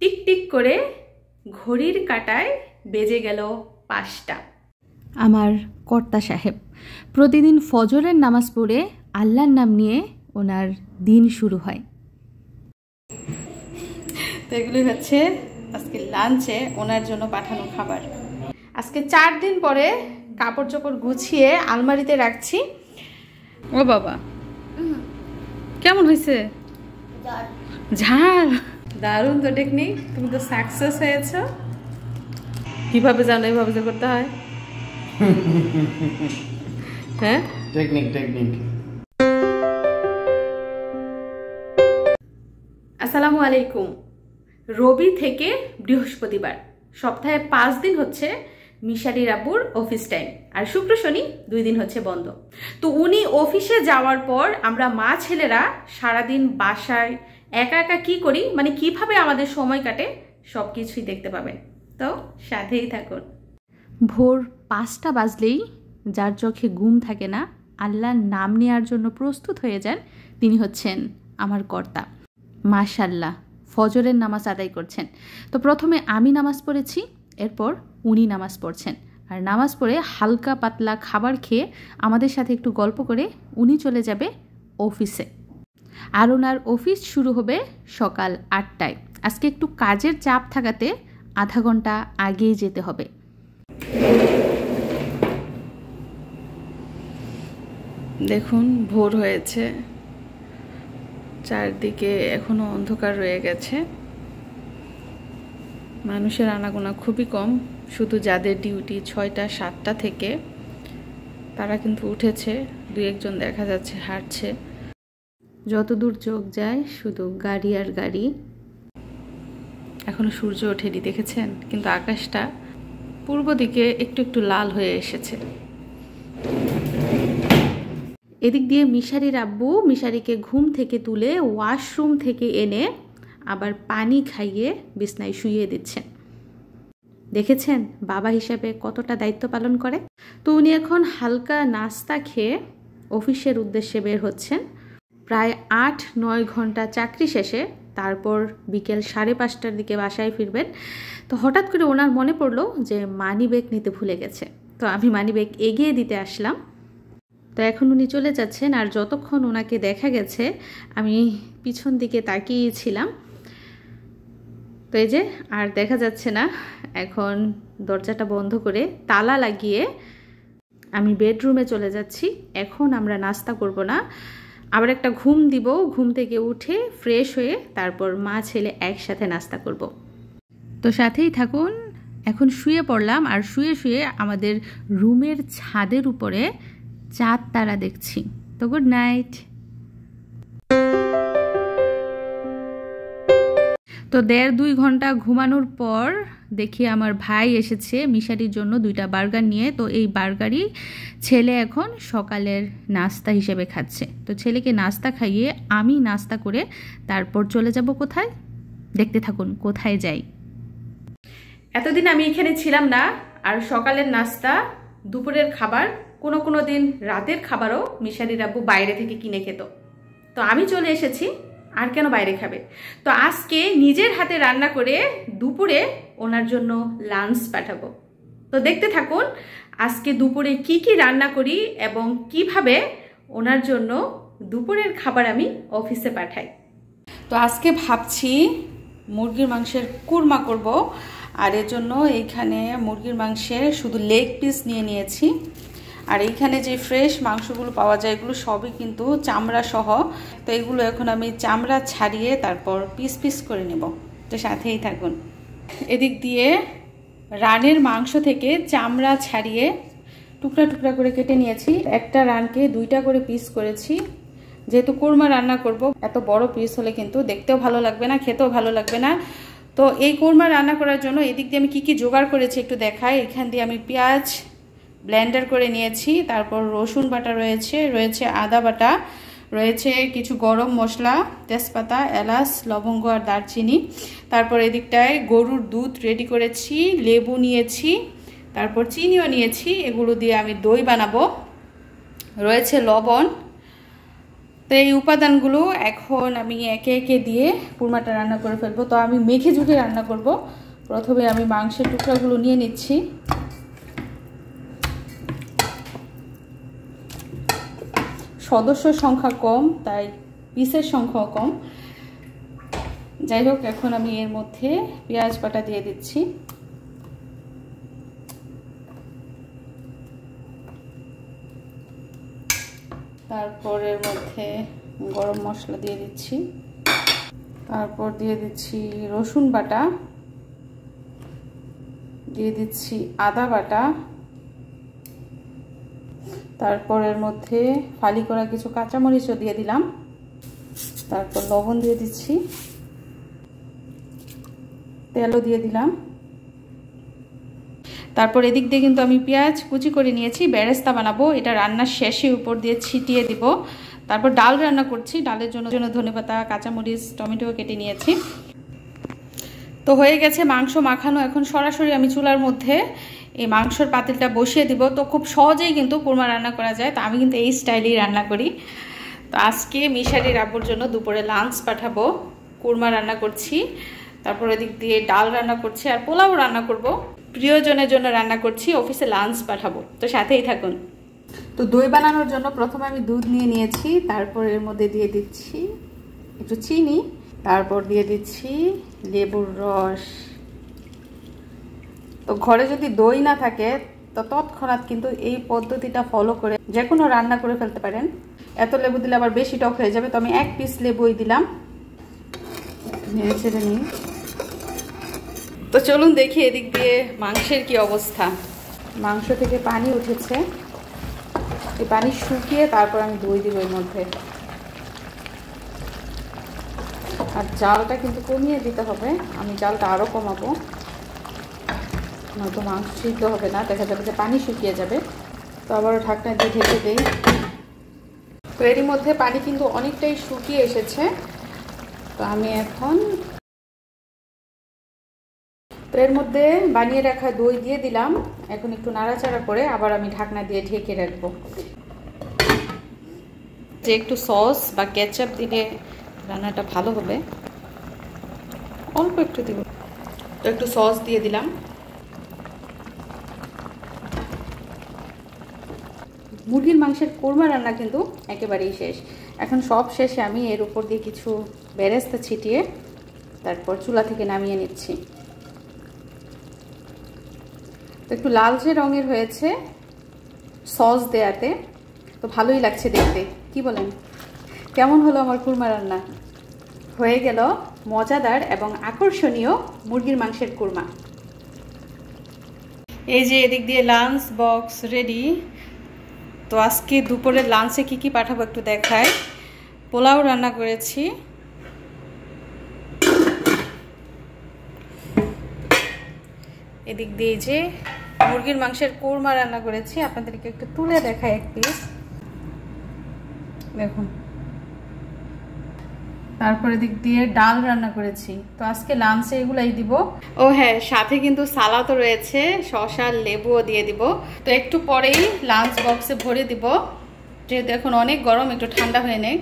Tick tick করে ঘড়ির কাঁটায় বেজে গেল 5টা। আমার কর্তা সাহেব প্রতিদিন ফজরের নামাজ পড়ে আল্লাহর নাম নিয়ে ওনার দিন শুরু হয়। তো এগুলি হচ্ছে আজকে লাঞ্চে ওনার জন্য পাঠানো খাবার। আজকে 4 দিন পরে কাপড় চোপড় গুছিয়ে আলমারিতে রাখছি। ও বাবা, কেমন হয়েছে? ঝাল। দারুণ তো টেকনিক, তুমি তো সাকসেস হয়েছ। কিভাবে জানো এইভাবে যে করতে হয়? হ্যাঁ, টেকনিক। আসসালামু আলাইকুম। রবি থেকে বৃহস্পতিবার সপ্তাহে 5 দিন হচ্ছে মিশারির আব্বুর অফিস টাইম, আর শুক্র শনি 2 দিন হচ্ছে বন্ধ। তো উনি অফিসে যাওয়ার পর আমরা মা ছেলেরা সারাদিন বাসায় একা একা কি করি, মানে কিভাবে আমাদের সময় কাটে, সবকিছুই দেখতে পাবেন। তো সাথেই থাকুন। ভোর 5টা বাজলেই যার চোখে ঘুম থাকে না, আল্লাহর নাম নেওয়ার জন্য প্রস্তুত হয়ে যান, তিনি হচ্ছেন আমার কর্তা। মাশাআল্লাহ, ফজরের নামাজ আদায় করছেন। তো প্রথমে আমি নামাজ পড়েছি, এরপর উনি নামাজ পড়ছেন। আর নামাজ পড়ে হালকা পাতলা খাবার খেয়ে আমাদের সাথে একটু গল্প করে উনি চলে যাবে অফিসে। আর ওনার অফিস শুরু হবে সকাল 8টায়। আজকে একটু কাজের চাপ থাকাতে আধা ঘন্টা আগেই যেতে হবে। দেখুন, ভোর হয়েছে, চারদিকে এখনো অন্ধকার রয়ে গেছে, মানুষের আনাগোনা খুবই কম। শুধু যাদের ডিউটি 6টা 7টা থেকে তারা কিন্তু উঠেছে, 2-1 জন দেখা যাচ্ছে হাঁটছে। যতদূর চোখ যায় শুধু গাড়ি আর গাড়ি। এখনো সূর্য ওঠেনি, দেখেছেন? কিন্তু আকাশটা পূর্ব দিকে একটু একটু লাল হয়ে এসেছে। এদিক দিয়ে মিশারির আব্বু মিশারিকে ঘুম থেকে তুলে ওয়াশরুম থেকে এনে আবার পানি খাইয়ে বিছনায় শুইয়ে দিচ্ছেন। দেখেছেন বাবা হিসেবে কতটা দায়িত্ব পালন করে। তো উনি এখন হালকা নাস্তা খেয়ে অফিসের উদ্দেশ্যে বের হচ্ছেন। প্রায় 8-9 ঘন্টা চাকরি শেষে তারপর বিকেল 5:30টার দিকে বাসায় ফিরবেন। তো হঠাৎ করে ওনার মনে পড়লো যে মানি ব্যাগ নিতে ভুলে গেছে। তো আমি মানি ব্যাগ এগিয়ে দিতে আসলাম। তো এখন উনি চলে যাচ্ছেন, আর যতক্ষণ ওনাকে দেখা গেছে আমি পিছন দিকে তাকিয়েছিলাম। তো এই যে আর দেখা যাচ্ছে না। এখন দরজাটা বন্ধ করে তালা লাগিয়ে আমি বেডরুমে চলে যাচ্ছি। এখন আমরা নাস্তা করব না, আবার একটা ঘুম দিব। ঘুম থেকে উঠে ফ্রেশ হয়ে তারপর মা ছেলে একসাথে নাস্তা করব। তো সাথেই থাকুন। এখন শুয়ে পড়লাম, আর শুয়ে শুয়ে আমাদের রুমের ছাদের উপরে চাঁদ তারা দেখছি। তো গুড নাইট। তো 1.5-2 ঘন্টা ঘুমানোর পর দেখি আমার ভাই এসেছে মিশারির জন্য 2টা বার্গার নিয়ে। তো এই বার্গারই ছেলে এখন সকালের নাস্তা হিসেবে খাচ্ছে। তো ছেলেকে নাস্তা খাইয়ে আমি নাস্তা করে তারপর চলে যাব কোথায়, দেখতে থাকুন কোথায় যাই। এতদিন আমি এখানে ছিলাম না, আর সকালের নাস্তা, দুপুরের খাবার, কোনো দিন রাতের খাবারও মিশারির আব্বু বাইরে থেকে কিনে খেত। তো আমি চলে এসেছি, আর কেন বাইরে খাবে। তো আজকে নিজের হাতে রান্না করে দুপুরে ওনার জন্য লাঞ্চ পাঠাবো। তো দেখতে থাকুন আজকে দুপুরে কি কি রান্না করি এবং কিভাবে ওনার জন্য দুপুরের খাবার আমি অফিসে পাঠাই। তো আজকে ভাবছি মুরগির মাংসের কুরমা করব, আর এর জন্য এইখানে মুরগির মাংসের শুধু লেগ পিস নিয়ে নিয়েছি। আর এইখানে যে ফ্রেশ মাংসগুলো পাওয়া যায় এগুলো সবই কিন্তু চামড়া সহ। তো এগুলো এখন আমি চামড়া ছাড়িয়ে তারপর পিস পিস করে নেব। তো সাথেই থাকুন। এদিক দিয়ে রানের মাংস থেকে চামড়া ছাড়িয়ে টুকরা টুকরা করে কেটে নিয়েছি। একটা রানকে 2টা করে পিস করেছি, যেহেতু কোরমা রান্না করব। এত বড় পিস হলে কিন্তু দেখতেও ভালো লাগবে না, খেতেও ভালো লাগবে না। তো এই কোরমা রান্না করার জন্য এদিক দিয়ে আমি কি কি জোগাড় করেছি একটু দেখাই। এখান দিয়ে আমি পেঁয়াজ ব্লেন্ডার করে নিয়েছি, তারপর রসুন বাটা রয়েছে আদা বাটা, রয়েছে কিছু গরম মশলা, তেজপাতা, এলাচ, লবঙ্গ আর দারচিনি। তারপর এদিকটায় গরুর দুধ রেডি করেছি, লেবু নিয়েছি, তারপর চিনিও নিয়েছি। এগুলো দিয়ে আমি দই বানাবো। রয়েছে লবণ, তো এই উপাদানগুলো এখন আমি একে একে দিয়ে কুরমাটা রান্না করে ফেলবো। তো আমি মেখে ঝুঁকে রান্না করব। প্রথমে আমি মাংসের টুকরাগুলো নিয়ে নিচ্ছি। সদস্য সংখ্যা কম, তাই পিসের সংখ্যাও কম। যাই হোক, এখন আমি এর মধ্যে পেঁয়াজ বাটা দিয়ে দিচ্ছি। তারপর এর মধ্যে গরম মশলা দিয়ে দিচ্ছি। তারপর দিয়ে দিচ্ছি রসুন বাটা, দিয়ে দিচ্ছি আদা বাটা, তারপর এর মধ্যে ফালি করা কিছু কাঁচামরিচও দিয়ে দিলাম। তারপর লবণ দিয়ে দিচ্ছি, তেলও দিয়ে দিলাম। তারপর এদিক দিয়ে কিন্তু আমি পেঁয়াজ কুচি করে নিয়েছি, বেরেস্তা বানাবো। এটা রান্নার শেষে উপর দিয়ে ছিটিয়ে দিব। তারপর ডাল রান্না করছি। ডালের জন্য ধনেপাতা, কাঁচামরিচ, টমেটো কেটে নিয়েছি। তো হয়ে গেছে মাংস মাখানো। এখন সরাসরি আমি চুলার মধ্যে এই মাংসর পাতিলটা বসিয়ে দিব। তো খুব সহজেই কিন্তু কুরমা রান্না করা যায়। তো আমি কিন্তু এই স্টাইলেই রান্না করি। তো আজকে মিশারির আব্বুর জন্য দুপুরে লাঞ্চ পাঠাবো। কুরমা রান্না করছি, তারপর এদিক দিয়ে ডাল রান্না করছি, আর পোলাও রান্না করব। প্রিয়জনের জন্য রান্না করছি, অফিসে লাঞ্চ পাঠাবো। তো সাথেই থাকুন। তো দই বানানোর জন্য প্রথমে আমি দুধ নিয়ে নিয়েছি। তারপর এর মধ্যে দিয়ে দিচ্ছি একটু চিনি, তারপর দিয়ে দিচ্ছি লেবুর রস। তো ঘরে যদি দই না থাকে তো তৎক্ষণাৎ কিন্তু এই পদ্ধতিটা ফলো করে যে কোনো রান্না করে ফেলতে পারেন। এত লেবু দিলে আবার বেশি টক হয়ে যাবে। তো আমি 1 পিস লেবুই দিলাম। নেড়ে ছেড়ে নিই। তো চলুন দেখি এদিক দিয়ে মাংসের কি অবস্থা। মাংস থেকে পানি উঠেছে, এই পানি শুকিয়ে তারপর আমি দই দিব এর মধ্যে। আর জালটা কিন্তু কমিয়ে দিতে হবে। আমি জালটা আরও কমাবো, নয়তো মাংস সিদ্ধ হবে না, দেখা যাবে যে পানি শুকিয়ে যাবে। তো আবারও ঢাকনা দিয়ে ঢেকে দিই। তো এরই মধ্যে পানি কিন্তু অনেকটাই শুকিয়ে এসেছে। তো আমি এখন এর মধ্যে বানিয়ে রাখা দই দিয়ে দিলাম। এখন একটু নাড়াচাড়া করে আবার আমি ঢাকনা দিয়ে ঢেকে রাখবো। যে একটু সস বা কেচাপ দিলে রান্নাটা ভালো হবে। অল্প একটু দিব। তো একটু সস দিয়ে দিলাম। মুরগির মাংসের কোরমা রান্না কিন্তু একেবারেই শেষ। এখন সব শেষে আমি এর উপর দিয়ে কিছু বেরেস্তা ছিটিয়ে তারপর চুলা থেকে নামিয়ে নিচ্ছি। তো একটু লালচে রঙের হয়েছে সস দেয়াতে। তো ভালোই লাগছে দেখতে, কি বলেন? কেমন হলো আমার কুরমা রান্না? হয়ে গেল মজাদার এবং আকর্ষণীয় মুরগির মাংসের কুরমা। এই যে এদিক দিয়ে লাঞ্চ বক্স রেডি। তো আজকে দুপুরের লাঞ্চে কি কি পাঠাবো একটু দেখাই। পোলাও রান্না করেছি, এদিক দিয়ে যে মুরগির মাংসের কোরমা রান্না করেছি। আপনাদেরকে একটু তুলে দেখাই এক পিস, দেখুন। তারপরে দিক দিয়ে ডাল রান্না করেছি। তো আজকে লাঞ্চে এগুলাই দিব। ও হ্যাঁ, সাথে কিন্তু সালাদও রয়েছে, শসা লেবুও দিয়ে দিব। তো একটু পরেই লাঞ্চ বক্সে ভরে দিব, যেহেতু এখন অনেক গরম, একটু ঠান্ডা হয়ে নেই।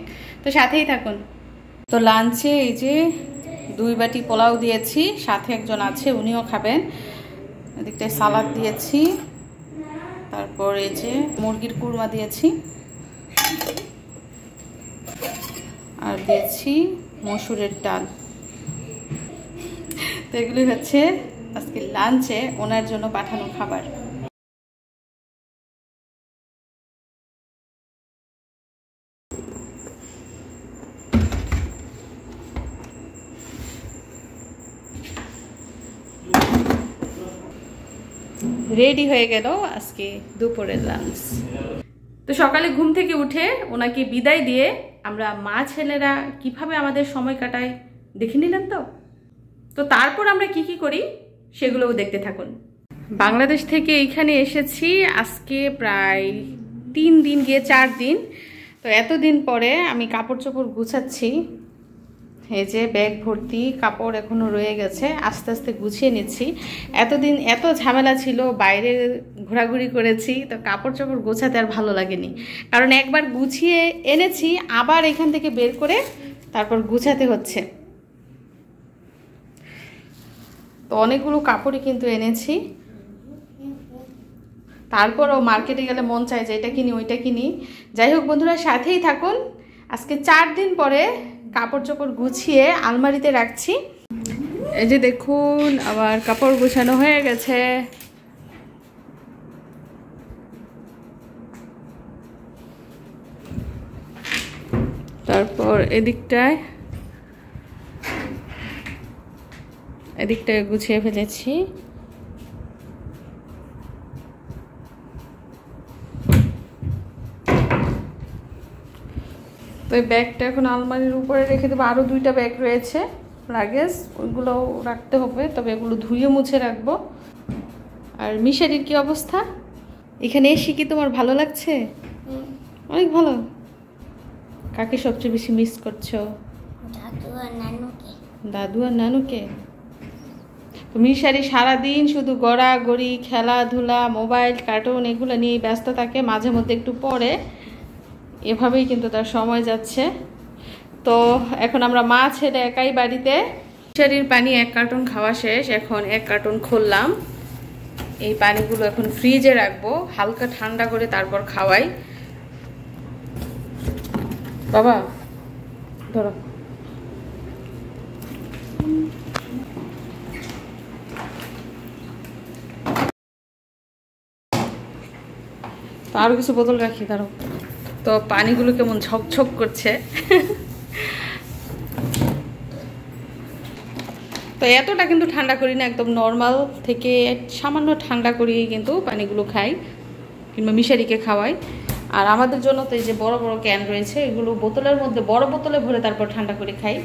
তো সাথেই থাকুন। তো লাঞ্চে এই যে 2 বাটি পোলাও দিয়েছি, সাথে একজন আছে উনিও খাবেন। এদিকটায় সালাদ দিয়েছি, তারপর এই যে মুরগির কুরমা দিয়েছি, আর দিয়েছি মসুরের ডাল। তো এগুলি হচ্ছে আজকে লাঞ্চে ওনার জন্য পাঠানো খাবার। রেডি হয়ে গেল আজকে দুপুরের লাঞ্চ। তো সকালে ঘুম থেকে উঠে ওনাকে বিদায় দিয়ে আমরা মা ছেলেরা কিভাবে আমাদের সময় কাটাই দেখে নিলেন। তো তারপর আমরা কি কি করি সেগুলোও দেখতে থাকুন। বাংলাদেশ থেকে এইখানে এসেছি আজকে প্রায় 3 দিন গিয়ে 4 দিন। তো এতদিন পরে আমি কাপড় চোপড় গুছাচ্ছি। এই যে ব্যাগ ভর্তি কাপড় এখনো রয়ে গেছে, আস্তে আস্তে গুছিয়ে নিচ্ছি। এতদিন এত ঝামেলা ছিল, বাইরে ঘোরাঘুরি করেছি, তো কাপড় চোপড় গোছাতে আর ভালো লাগেনি। কারণ একবার গুছিয়ে এনেছি, আবার এখান থেকে বের করে তারপর গুছাতে হচ্ছে। তো অনেকগুলো কাপড়ই কিন্তু এনেছি, তারপরও মার্কেটে গেলে মন চায় যে এটা কিনি ওইটা কিনি। যাই হোক বন্ধুরা, সাথেই থাকুন। আজকে 4 দিন পরে কাপড় চোপড় গুছিয়ে আলমারিতে রাখছি। এই যে দেখুন, আবার কাপড় গোছানো হয়ে গেছে। তারপর এদিকটায় গুছিয়ে ফেলেছি। তো এই ব্যাগটা এখন আলমারির উপরে রেখে দেবো। আরও 2টা ব্যাগ রয়েছে লাগেজ, ওইগুলো রাখতে হবে, তবে এগুলো ধুয়ে মুছে রাখবো। আর মিশারির কি অবস্থা? এখানে এসে কি তোমার ভালো লাগছে? অনেক ভালো। কাকে সবচেয়ে বেশি মিস করছো? দাদু আর নানুকে। তো মিশারি সারাদিন শুধু গড়াগড়ি, খেলাধুলা, মোবাইল, কার্টুন এগুলো নিয়েই ব্যস্ত থাকে। মাঝে মধ্যে একটু পড়ে, এভাবেই কিন্তু তার সময় যাচ্ছে। তো এখন আমরা মা ছেলে একাই বাড়িতে। মিশারির পানি 1 কার্টুন খাওয়া শেষ, এখন 1 কার্টুন খুললাম। এই পানিগুলো এখন ফ্রিজে রাখবো, হালকা ঠান্ডা করে তারপর খাওয়াই। বাবা ধরো। তো আরো কিছু বোতল রাখি, ধরো। তো পানিগুলো কেমন ঝকঝক করছে। তো এতটা কিন্তু ঠান্ডা করি না, একদম নর্মাল থেকে সামান্য ঠান্ডা করিয়ে কিন্তু পানিগুলো খাই, কিংবা মিশারিকে খাওয়াই। আর আমাদের জন্য তো এই যে বড় বড় ক্যান রয়েছে, এগুলো বোতলের মধ্যে বড় বোতলে ভরে তারপর ঠান্ডা করে খাই।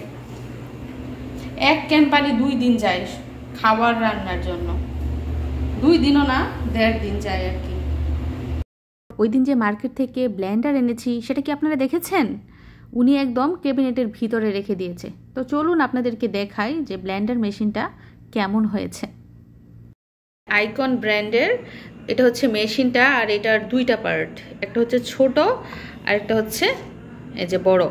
1 ক্যান পানি 2 দিন যায় খাবার রান্নার জন্য। 2 দিনও না, 1.5 দিন যায় আর কি। ওই দিন যে মার্কেট থেকে ব্লেন্ডার এনেছি, সেটা কি আপনারা দেখেছেন? উনি একদম ক্যাবিনেটের ভিতরে রেখে দিয়েছে। তো চলুন আপনাদেরকে দেখাই যে ব্লেন্ডার মেশিনটা কেমন হয়েছে। আইকন ব্র্যান্ডের এটা হচ্ছে মেশিনটা, আর এটার 2টা পার্ট, একটা হচ্ছে ছোট আর একটা হচ্ছে এই যে বড়।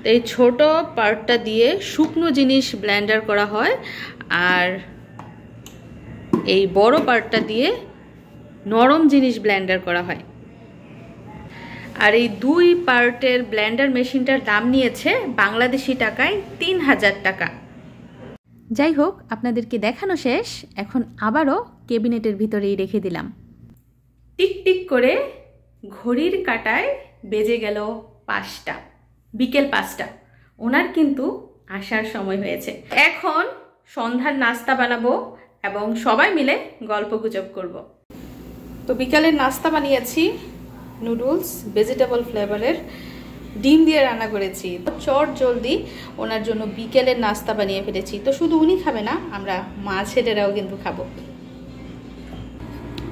তো এই ছোট পার্টটা দিয়ে শুকনো জিনিস ব্লেন্ডার করা হয়, আর এই বড় পার্টটা দিয়ে নরম জিনিস ব্লেন্ডার করা হয়। আর এই 2 পার্টের ব্লেন্ডার মেশিনটার দাম নিয়েছে বাংলাদেশি টাকায় 3000 টাকা। যাই হোক, আপনাদেরকে দেখানো শেষ, এখন আবারও ক্যাবিনেটের ভিতরেই রেখে দিলাম। টিক টিক করে ঘড়ির কাঁটায় বেজে গেল 5টা, বিকেল 5টা। ওনার কিন্তু আসার সময় হয়েছে। এখন সন্ধ্যার নাস্তা বানাবো এবং সবাই মিলে গল্পগুজব করব। তো বিকালের নাস্তা বানিয়েছি নুডলস, ভেজিটেবল ফ্লেভারের, ডিম দিয়ে রান্না করেছি। চট জলদি ওনার জন্য বিকেলের নাস্তা বানিয়ে ফেলেছি। তো শুধু উনি খাবে না, আমরা মা ছেলেরাও কিন্তু খাবো।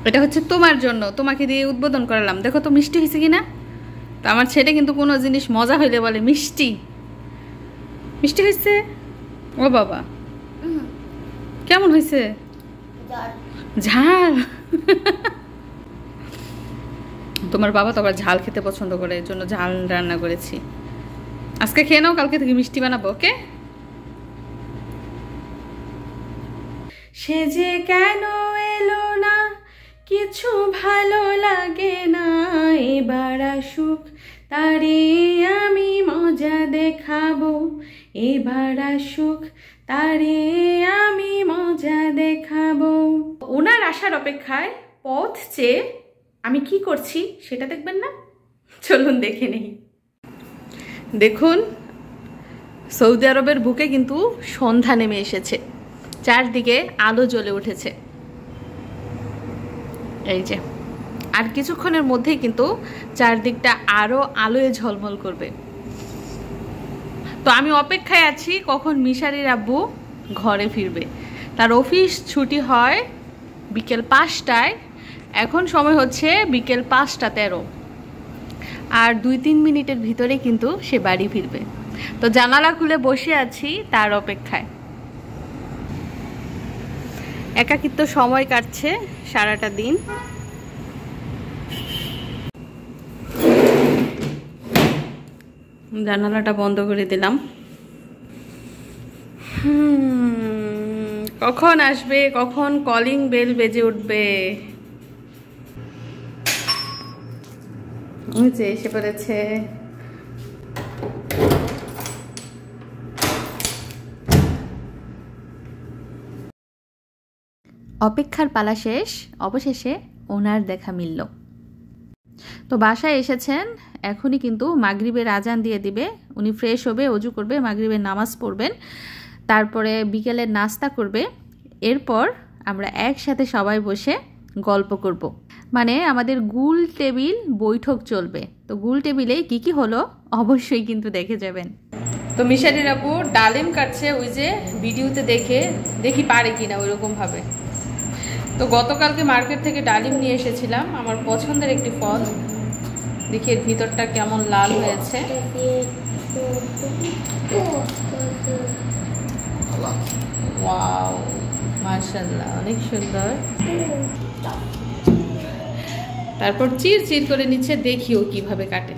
এটা হচ্ছে তোমার জন্য, তোমাকে দিয়ে উদ্বোধন করালাম। দেখো তো মিষ্টি হয়েছে কিনা। তো আমার ছেলে কিন্তু কোনো জিনিস মজা হইলে বলে মিষ্টি। মিষ্টি হয়েছে? ও বাবা, কেমন হয়েছে? ঝাল। তোমার বাবা তো আবার ঝাল খেতে পছন্দ করে, এর জন্য ঝাল রান্না করেছি। আজকে খেয়ে নাও, কালকে থেকে মিষ্টি বানাবো, ওকে? সে যে কেন এলো না, কিছু ভালো লাগে না, এবার আসুক তারে আমি মজা দেখাবো, এবার আসুক তারে আমি মজা দেখাবো। ওনার আসার অপেক্ষায় পথ চেয়ে আমি কি করছি সেটা দেখবেন না? চলুন দেখে নেই। দেখুন, সৌদি আরবের বুকে কিন্তু সন্ধ্যা নেমে এসেছে, চারদিকে আলো জ্বলে উঠেছে। এই যে আর কিছুক্ষণের মধ্যেই কিন্তু চারদিকটা আরো আলোয় ঝলমল করবে। তো আমি অপেক্ষায় আছি কখন মিশারির আব্বু ঘরে ফিরবে। তার অফিস ছুটি হয় বিকেল 5টায়, এখন সময় হচ্ছে বিকেল 5টা 13, আর 2-3 মিনিটের ভিতরে কিন্তু সে বাড়ি ফিরবে। তো জানালা খুলে বসে আছি তার অপেক্ষায়। একাকিত্ব সময় কাটছে সারাটা দিন। জানালাটা বন্ধ করে দিলাম। কখন আসবে, কখন কলিং বেল বেজে উঠবে। এসে পড়েছে। অপেক্ষার পালা শেষ, অবশেষে ওনার দেখা মিলল। তো বাসায় এসেছেন, এখনই কিন্তু মাগরিবের আজান দিয়ে দিবে। উনি ফ্রেশ হবে, অজু করবে, মাগরিবের নামাজ পড়বেন, তারপরে বিকেলের নাস্তা করবে। এরপর আমরা একসাথে সবাই বসে গল্প করব। মানে আমাদের গুল টেবিল বৈঠক চলবে। তো গুল টেবিলে কি কি হলো অবশ্যই কিন্তু দেখে যাবেন। তো মিশারির আপু ডালিম কাটছে, ওই যে ভিডিওতে দেখি পারে কিনা ওইরকম ভাবে। তো গতকালকে মার্কেট থেকে ডালিম নিয়ে এসেছিলাম, আমার পছন্দের একটি ফল। দেখি এর ভিতরটা কেমন লাল হয়েছে। ওয়াও, মাশাআল্লাহ, অনেক সুন্দর। তারপর চির চির করে নিচ্ছে, দেখিও কিভাবে কাটে।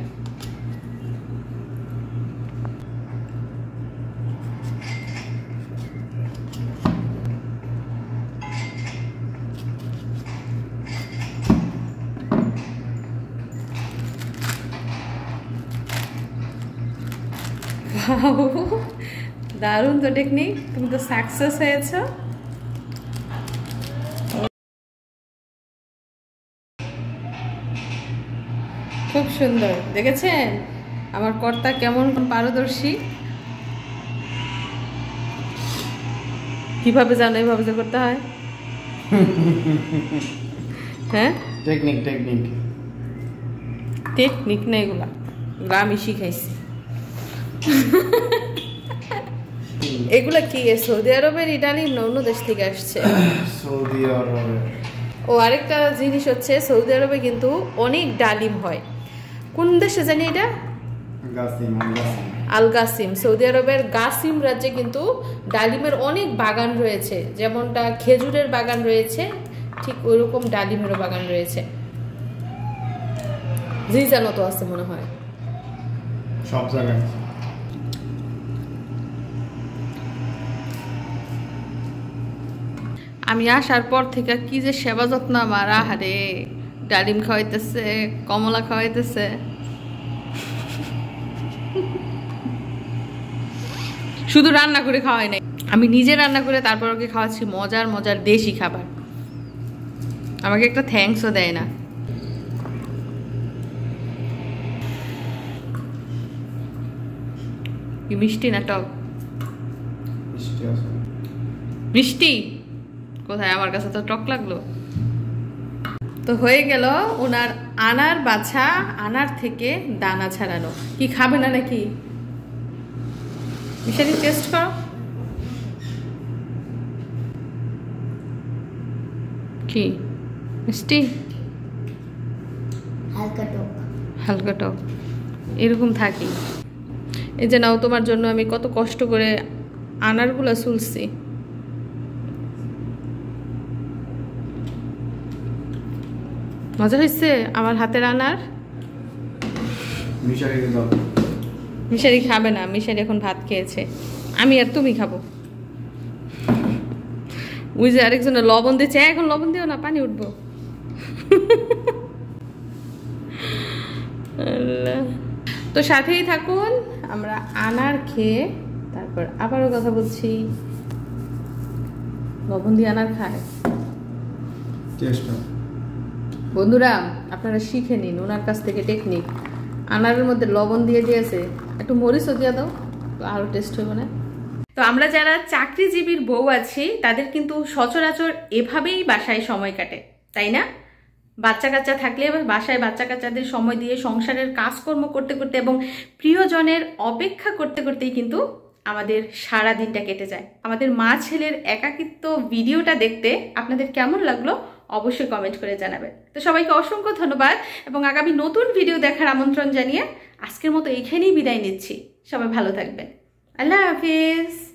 দারুণ তো টেকনিক, তুমি তো সাকসেস হয়েছ। খুব সুন্দর, দেখেছেন আমার কর্তা কেমন পারদর্শী। কিভাবে জানো এইভাবে যে করতে হয়? হ্যাঁ, টেকনিক না, এগুলা আমি শিখাইছি। এগুলা কি সৌদি আরবের ডালিম না অন্য দেশ থেকে আসছে? সৌদি আরবের। ও আরেকটা জিনিস হচ্ছে, সৌদি আরবে কিন্তু অনেক ডালিম হয়। কোন দেশে জানি এটা? আল গাসিম। সৌদি আরবের গাসিম রাজ্যে কিন্তু ডালিমের অনেক বাগান রয়েছে। যেমনটা খেজুরের বাগান রয়েছে, ঠিক ওইরকম ডালিমেরও বাগান রয়েছে। জিজানো তো আছে মনে হয় সব জায়গায়। আমি আসার পর থেকে কি যে সেবা যত্ন আমার, আহারে। ডালিম খাওয়াইতেছে, কমলা খাওয়াইতেছে। শুধু রান্না করে খাওয়াই নাই, আমি নিজে রান্না করে তারপর ওকে খাওয়াচ্ছি মজার মজার দেশি খাবার। আমাকে একটা থ্যাঙ্কসও দেয় না। কি মিষ্টি না টক? মিষ্টি কোথায়, আমার কাছে তো টক লাগলো। তো হয়ে গেল ওনার আনার বাছা, আনার থেকে দানা ছাড়ানো। কি খাবে না নাকি? মিশালি টেস্ট করো। কি মিষ্টি? হালকা টক এরকম থাকি। এই যে নাও, তোমার জন্য আমি কত কষ্ট করে আনারগুলা চুলছি। মজা হয়েছে আমার হাতের আনার? মিশারি খাবে না, মিশারি এখন ভাত খেয়েছে। আমি আর তুমি খাবো। ওই যে আরেকজনের লবণ দিচ্ছে, এখন লবণ দিও না, পানি উঠবো। তো সাথেই থাকুন, আমরা আনার খেয়ে তারপর আবারও কথা বলছি। লবণ দিয়ে আনার খায় বন্ধুরা, আপনারা শিখে নিন ওনার কাছ থেকে টেকনিক। আনারের মধ্যে লবণ দিয়ে দিয়েছে, একটু মরিচও দিয়ে দাও, আরো টেস্ট হবে না? তো আমরা যারা চাকরিজীবীর বউ আছি তাদের কিন্তু সচরাচর এভাবেই বাসায় সময় কাটে, তাই না? বাচ্চা কাচ্চা থাকলে বাসায় বাচ্চা কাচ্চাদের সময় দিয়ে সংসারের কাজকর্ম করতে করতে এবং প্রিয়জনের অপেক্ষা করতে করতেই কিন্তু আমাদের সারা দিনটা কেটে যায়। আমাদের মা ছেলের একাকিত্ব ভিডিওটা দেখতে আপনাদের কেমন লাগলো অবশ্যই কমেন্ট করে জানাবেন। তো সবাইকে অসংখ্য ধন্যবাদ এবং আগামী নতুন ভিডিও দেখার আমন্ত্রণ জানিয়ে আজকের মতো এইখানেই বিদায় নিচ্ছি। সবাই ভালো থাকবেন। আল্লাহ হাফিজ।